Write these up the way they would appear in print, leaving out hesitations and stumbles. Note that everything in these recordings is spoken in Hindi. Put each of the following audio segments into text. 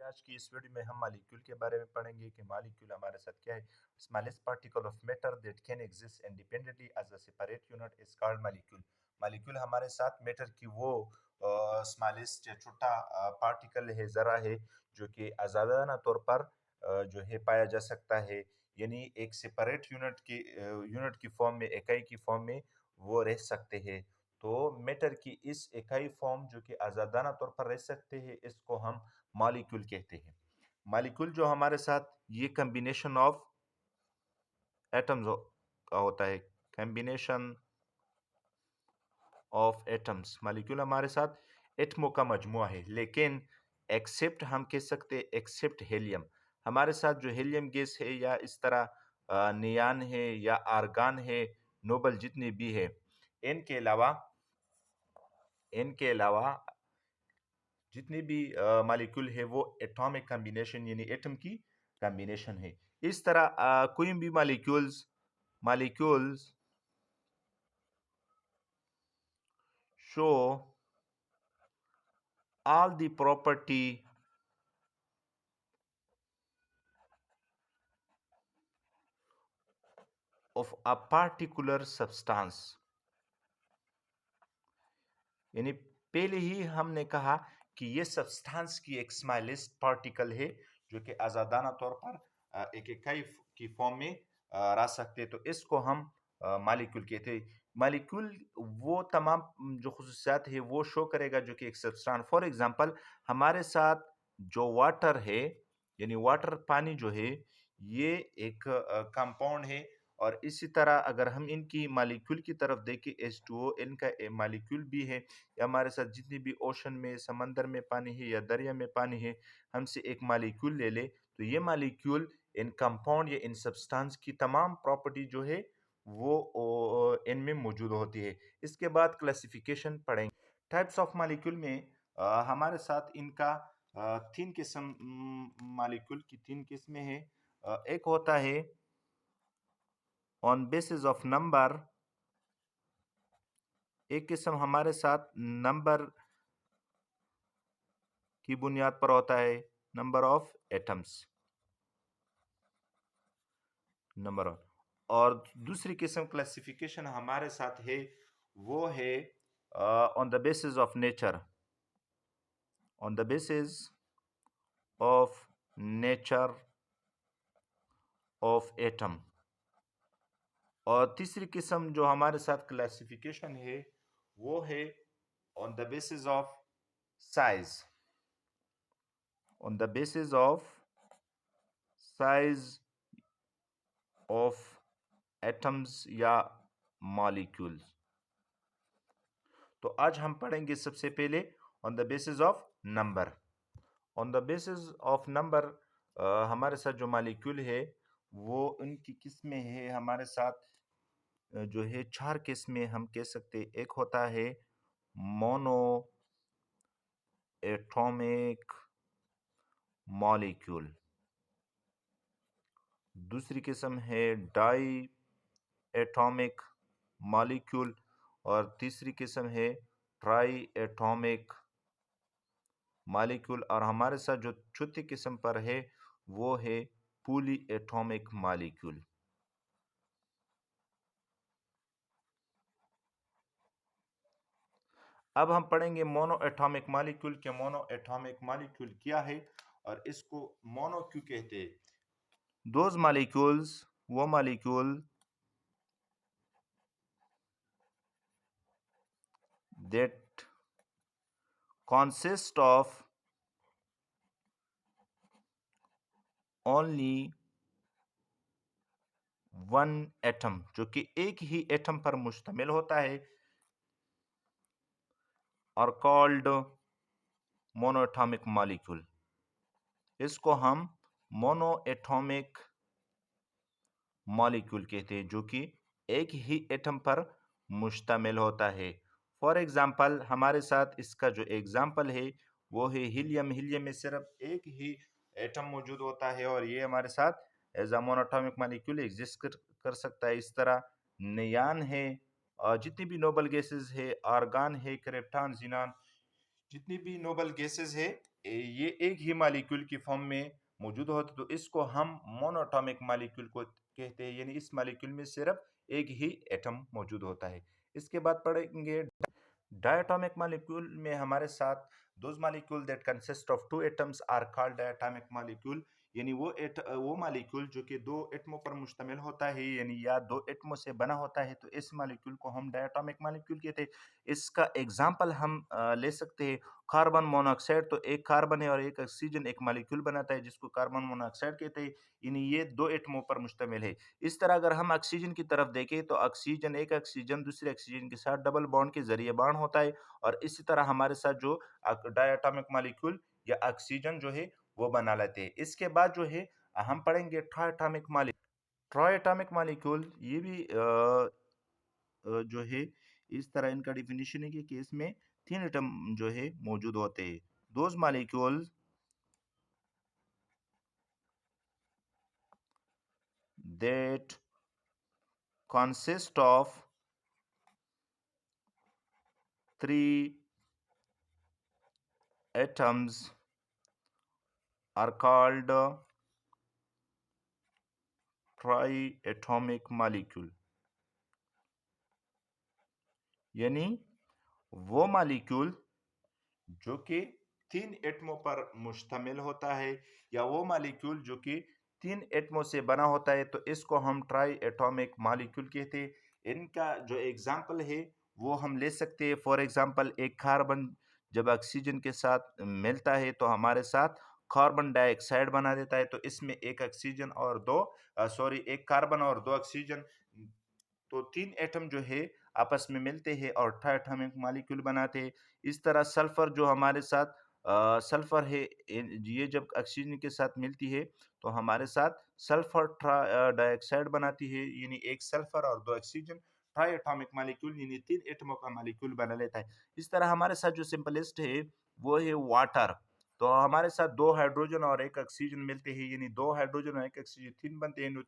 आज की इस वीडियो में हम मॉलिक्यूल के बारे में पढ़ेंगे कि मॉलिक्यूल हमारे साथ क्या है। Smallest particle of matter that can exist independently as a separate unit is called molecule. Molecule हमारे साथ मैटर की वो स्मॉलेस्ट या छोटा पार्टिकल है, जरा है, जो कि आज़ादाना तौर पर जो है पाया जा सकता है, यानी एक सेपरेट यूनिट की फॉर्म में, इकाई की फॉर्म में वो रह सकते हैं। तो मैटर की इस इकाई फॉर्म जो कि आज़ादाना तौर पर रह सकते हैं, इसको हम मॉलिक्यूल कहते हैं। मॉलिक्यूल जो हमारे साथ ये कम्बिनेशन ऑफ एटम्स का होता है, कम्बिनेशन ऑफ एटम्स। मॉलिक्यूल हमारे साथ एटमों का मजमुआ है, लेकिन एक्सेप्ट हम कह सकते हैं एक्सेप्ट हीलियम। हमारे साथ जो हीलियम गैस है या इस तरह नियान है या आर्गान है, नोबल जितने भी है, इनके अलावा इनके अलावा जितनी भी मॉलिक्यूल है वो एटॉमिक कॉम्बिनेशन यानी एटम की कॉम्बिनेशन है। इस तरह कोई भी molecules show all the property of a particular substance। यानी पहले ही हमने कहा कि ये सब्सटेंस की एक स्मॉलेस्ट पार्टिकल है, जो कि आज़ादाना तौर पर एक इकाई की फॉर्म में रह सकते हैं। तो इसको हम मॉलिक्यूल कहते हैं। मॉलिक्यूल वो तमाम जो खुसूसियात है वो शो करेगा जो कि एक सब्सटेंस। फॉर एग्जांपल, हमारे साथ जो वाटर है, यानी वाटर पानी जो है, ये एक कंपाउंड है। और इसी तरह अगर हम इनकी मॉलिक्यूल की तरफ देखें, H2O इनका मॉलिक्यूल भी है। या हमारे साथ जितनी भी ओशन में, समंदर में पानी है या दरिया में पानी है, हमसे एक मॉलिक्यूल ले ले, तो ये मॉलिक्यूल इन कंपाउंड या इन सब्सटेंस की तमाम प्रॉपर्टी जो है वो इनमें मौजूद होती है। इसके बाद क्लासिफिकेशन पढ़ेंगे। टाइप्स ऑफ मॉलिक्यूल में हमारे साथ इनका तीन किस्म, मॉलिक्यूल की तीन किस्में हैं। एक होता है ऑन बेसिस ऑफ नंबर। एक किस्म हमारे साथ नंबर की बुनियाद पर होता है, number of atoms, number of. और दूसरी किस्म क्लासिफिकेशन हमारे साथ है, वो है on the basis of nature, on the basis of nature of atom. और तीसरी किस्म जो हमारे साथ क्लासिफिकेशन है, वो है on the basis of size, on the basis of size of atoms या मॉलिक्यूल्स। तो आज हम पढ़ेंगे सबसे पहले on the basis of number. On the basis of number हमारे साथ जो मॉलिक्यूल है वो उनकी किस्में है। हमारे साथ जो है चार किस्में हम कह सकते हैं। एक होता है मोनो एटॉमिक मॉलिक्यूल, दूसरी किस्म है डाई एटॉमिक मॉलिक्यूल, और तीसरी किस्म है ट्राई एटॉमिक मॉलिक्यूल। और हमारे साथ जो चौथी किस्म पर है वो है पॉली एटॉमिक मॉलिक्यूल। अब हम पढ़ेंगे मोनो एटॉमिक मॉलिक्यूल के मोनो एटॉमिक मॉलिक्यूल क्या है और इसको मोनो क्यों कहते हैं। दोज मॉलिक्यूल्स, वो molecule that consist of only one atom, जो कि एक ही एटम पर मुश्तमिल होता है, और कॉल्ड मोनोएटॉमिक मॉलिक्यूल। इसको हम मोनोएटॉमिक मॉलिक्यूल कहते हैं, जो कि एक ही एटम पर मुश्तमिल होता है। फॉर एग्जाम्पल, हमारे साथ इसका जो एग्जाम्पल है वो है हीलियम। हीलियम में सिर्फ एक ही एटम मौजूद होता है और ये हमारे साथ as a monoatomic molecule exist कर सकता है। इस तरह नियान है, और जितनी भी नोबल गैसेस है, आर्गान है, क्रिप्टॉन, जीनान, जितनी भी नोबल गैसेस है, ये एक ही मॉलिक्यूल की फॉर्म में मौजूद होता है, तो इसको हम मोनोटॉमिक मॉलिक्यूल को कहते हैं, यानी इस मॉलिक्यूल में सिर्फ एक ही एटम मौजूद होता है। इसके बाद पढ़ेंगे diatomic molecule में हमारे साथ those molecule that consist of two atoms are called diatomic molecule, यानी वो मॉलिक्यूल जो कि दो एटमों पर मुश्तमिल होता है, यानी या दो एटमों से बना होता है, तो इस मॉलिक्यूल को हम डायटोमिक मॉलिक्यूल कहते हैं। इसका एग्जांपल हम ले सकते हैं कार्बन मोनोऑक्साइड। तो एक कार्बन है और एक ऑक्सीजन एक मॉलिक्यूल बनाता है जिसको कार्बन मोनोऑक्साइड कहते हैं, यानी ये दो एटमों पर मुश्तमिल है। इस तरह अगर हम ऑक्सीजन की तरफ देखें तो एक ऑक्सीजन दूसरे ऑक्सीजन के साथ डबल बॉन्ड के जरिए बॉन्ड होता है, और इसी तरह हमारे साथ जो डायटोमिक मॉलिक्यूल या ऑक्सीजन जो है वो बना लेते हैं। इसके बाद जो है हम पढ़ेंगे ट्राइएटॉमिक मॉलिक्यूल। ट्राइएटॉमिक मॉलिक्यूल ये भी जो है इस तरह इनका डिफिनीशन है कि इसमें तीन एटम जो है मौजूद होते हैं। Those molecule that consist of three atoms are called triatomic molecule, यानी वो मॉलिक्यूल जो कि तीन एटमों पर मुश्तमिल होता है, या वो मॉलिक्यूल जो कि तीन एटमों से बना होता है, तो इसको हम ट्राई एटॉमिक मॉलिक्यूल कहते हैं। इनका जो एग्जाम्पल है वो हम ले सकते हैं। फॉर एग्जाम्पल एक कार्बन जब ऑक्सीजन के साथ मिलता है तो हमारे साथ कार्बन डाइऑक्साइड बना देता है, तो इसमें एक ऑक्सीजन और दो एक कार्बन और दो ऑक्सीजन, तो तीन एटम जो है आपस में मिलते हैं और ट्राइएटॉमिक मॉलिक्यूल बनाते हैं। इस तरह सल्फर जो हमारे साथ सल्फर है, ये जब ऑक्सीजन के साथ मिलती है तो हमारे साथ सल्फर डाइऑक्साइड बनाती है, यानी एक सल्फर और दो ऑक्सीजन ट्राइएटॉमिक मॉलिक्यूल, यानी तीन एटमों का मॉलिक्यूल बना लेता है। इस तरह हमारे साथ जो सिंपलेस्ट है वो है वाटर। तो हमारे साथ दो हाइड्रोजन और एक ऑक्सीजन मिलते हैं, यानी दो हाइड्रोजन और एक ऑक्सीजन तीन बनते हैं,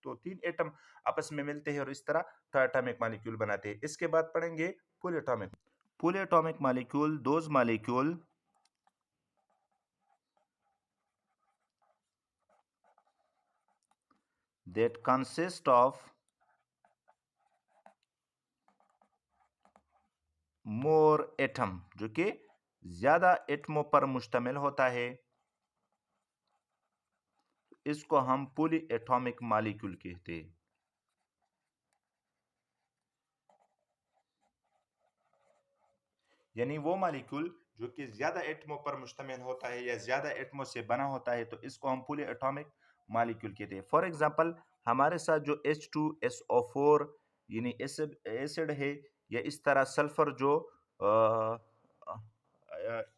तो तीन एटम आपस में मिलते हैं और इस तरह ट्राइएटॉमिक मॉलिक्यूल बनाते हैं। इसके बाद पढ़ेंगे polyatomic. Polyatomic molecule, those molecule that consist of more atom, जो कि ज्यादा एटमों पर मुश्तमिल होता है, इसको हम पॉलीएटॉमिक मॉलिक्यूल कहते हैं। यानी वो मॉलिक्यूल जो कि ज्यादा एटमों पर मुश्तमिल होता है या ज्यादा एटमों से बना होता है, तो इसको हम पॉलीएटॉमिक मॉलिक्यूल कहते हैं। फॉर एग्जांपल हमारे साथ जो H2SO4 यानी एसिड है, या इस तरह सल्फर जो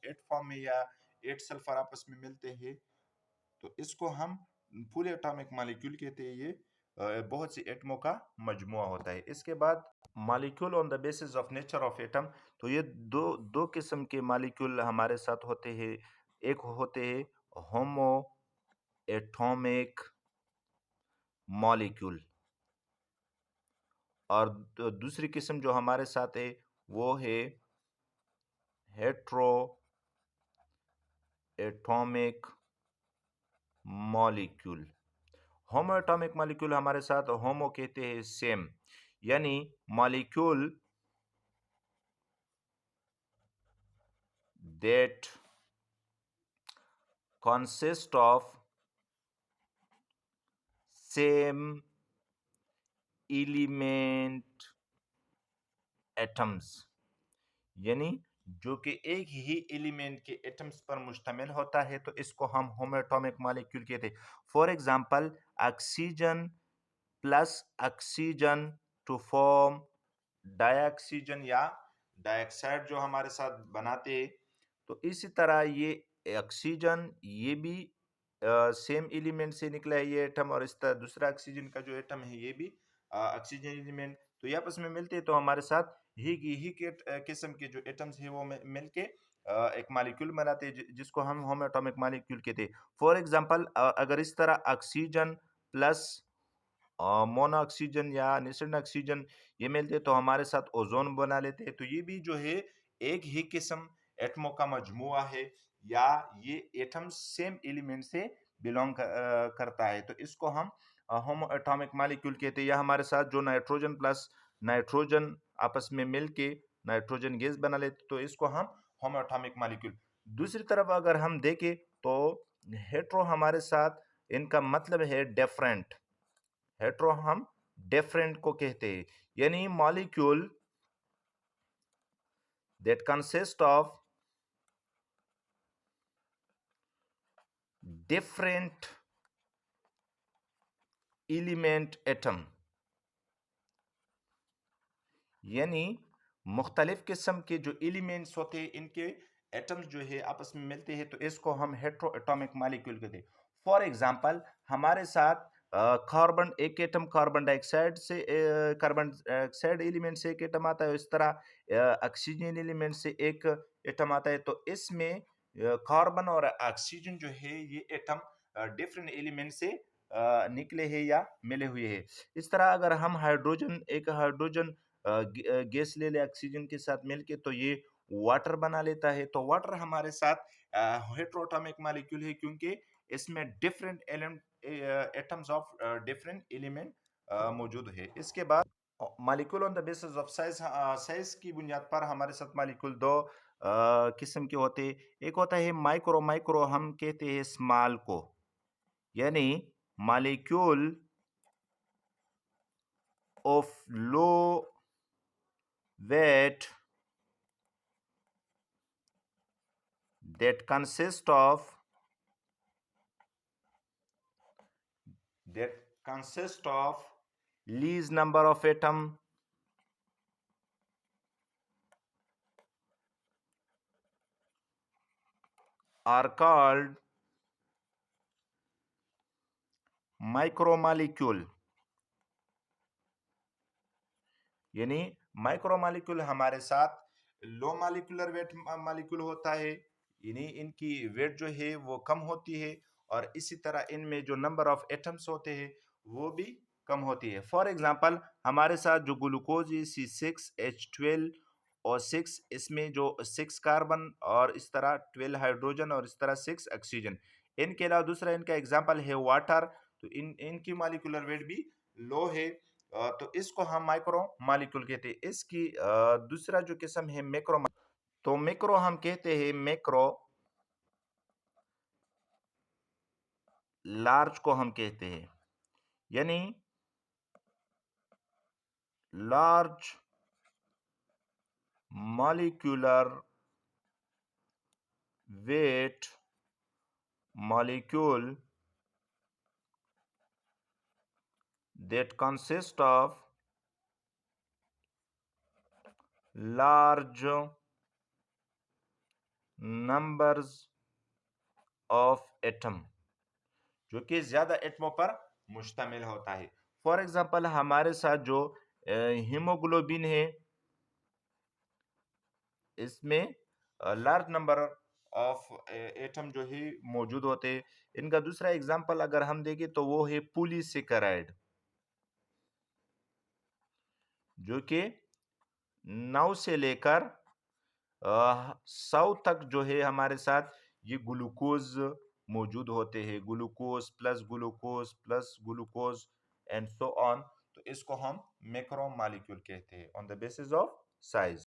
एट फॉर्म में या एट सल्फर आपस में मिलते हैं, तो इसको हम पॉलीएटॉमिक मॉलिक्यूल कहते हैं। ये बहुत सी एटमों का मजमुआ होता है। इसके बाद molecule on the basis of nature of atom. तो ये दो दो किस्म के मॉलिक्यूल हमारे साथ होते हैं। एक होते हैं होमो एटॉमिक मॉलिक्यूल, और दूसरी किस्म जो हमारे साथ है वो है हेट्रो एटॉमिक मॉलिक्यूल। होमो एटॉमिक मॉलिक्यूल हमारे साथ होमो कहते हैं सेम, यानी molecule that consist of same element atoms, यानी जो कि एक ही एलिमेंट के एटम्स पर मुश्तमिल होता है, तो इसको हम होमोएटॉमिक मॉलिक्यूल कहते हैं। For example oxygen plus oxygen to form dioxygen या डाइऑक्साइड जो हमारे साथ बनाते हैं, तो इसी तरह ये ऑक्सीजन ये भी सेम एलिमेंट से निकला है ये एटम, और इस तरह दूसरा ऑक्सीजन का जो एटम है ये भी ऑक्सीजन एलिमेंट, तो ये आपस में मिलते हैं, तो हमारे साथ ही के किस्म के जो एटम्स है वो मिलके एक मॉलिक्यूल बनाते हैं, जिसको हम होम एटॉमिक मॉलिक्यूल कहते हैं। फॉर एग्जांपल अगर इस तरह ऑक्सीजन प्लस मोनो ऑक्सीजन या निस्टेरन ऑक्सीजन ये मिलते तो हमारे साथ ओजोन बना लेते हैं, तो ये भी जो है एक ही किस्म एटमों का मजमुआ है, या ये एटम सेम एलिमेंट से बिलोंग करता है, तो इसको हम होमो एटॉमिक मॉलिक्यूल कहते हैं। या हमारे साथ जो नाइट्रोजन प्लस नाइट्रोजन आपस में मिलके नाइट्रोजन गैस बना लेते, तो इसको हम होमो एटॉमिक मॉलिक्यूल। दूसरी तरफ अगर हम देखें तो हेट्रो हमारे साथ इनका मतलब है डिफरेंट। हेट्रो हम डिफरेंट को कहते हैं, यानी molecule that consist of different element atom, यानी मुख्तलिफ किस्म के जो एलिमेंट्स होते हैं इनके एटम्स जो है आपस में मिलते हैं, तो इसको हम हेट्रो एटॉमिक मॉलिक्यूल कहते हैं। फॉर एग्जांपल हमारे साथ कार्बन एक एटम कार्बन डाइऑक्साइड से कार्बन डाइऑक्साइड एलिमेंट से एक एटम आता है, इस तरह ऑक्सीजन एलिमेंट से एक एटम आता है। तो इसमें कार्बन और ऑक्सीजन जो है ये एटम डिफरेंट एलिमेंट से निकले हैं या मिले हुए हैं। इस तरह अगर हम हाइड्रोजन गैस ले ले ऑक्सीजन के साथ मिलके, तो ये वाटर बना लेता है। तो वाटर हमारे साथ हेट्रोएटॉमिक मॉलिक्यूल है, क्योंकि इसमें different atoms of different element मौजूद है। इसके बाद molecule on the basis of size, size की बुनियाद पर हमारे साथ मॉलिक्यूल दो किस्म के होते हैं। एक होता है माइक्रो, माइक्रो हम कहते हैं स्मॉल को, यानी molecule of low weight that consist of that consist of least number of atom are called micromolecule, यानी माइक्रोमोलिक्यूल हमारे साथ लो मॉलिक्यूलर वेट मॉलिक्यूल होता है, यानी इनकी वेट जो है वो कम होती है, और इसी तरह इनमें जो नंबर ऑफ एटम्स होते हैं वो भी कम होती है। फॉर एग्जांपल हमारे साथ जो ग्लूकोज है C6H12O6, इसमें जो 6 कार्बन और इस तरह 12 हाइड्रोजन और इस तरह 6 ऑक्सीजन। इनके अलावा दूसरा इनका एग्जांपल है वाटर, तो इनकी मॉलिक्यूलर वेट भी लो है। तो इसको हम माइक्रो मॉलिक्यूल कहते हैं। इसकी दूसरा जो किस्म है मैक्रो, तो मैक्रो हम कहते हैं मैक्रो लार्ज को हम कहते हैं, यानी large molecular weight molecule that consist of large numbers of atom, जो कि ज्यादा एटमों पर मुश्तमिल होता है। फॉर एग्जांपल हमारे साथ जो हीमोग्लोबिन है, इसमें लार्ज नंबर ऑफ एटम जो है मौजूद होते हैं। इनका दूसरा एग्जांपल अगर हम देखें तो वो है पॉलीसेकेराइड, जो कि 9 से लेकर 100 तक जो है हमारे साथ ये ग्लूकोज मौजूद होते हैं, glucose plus glucose and so on. तो इसको हम मैक्रो मॉलिक्यूल कहते हैं on the basis of size.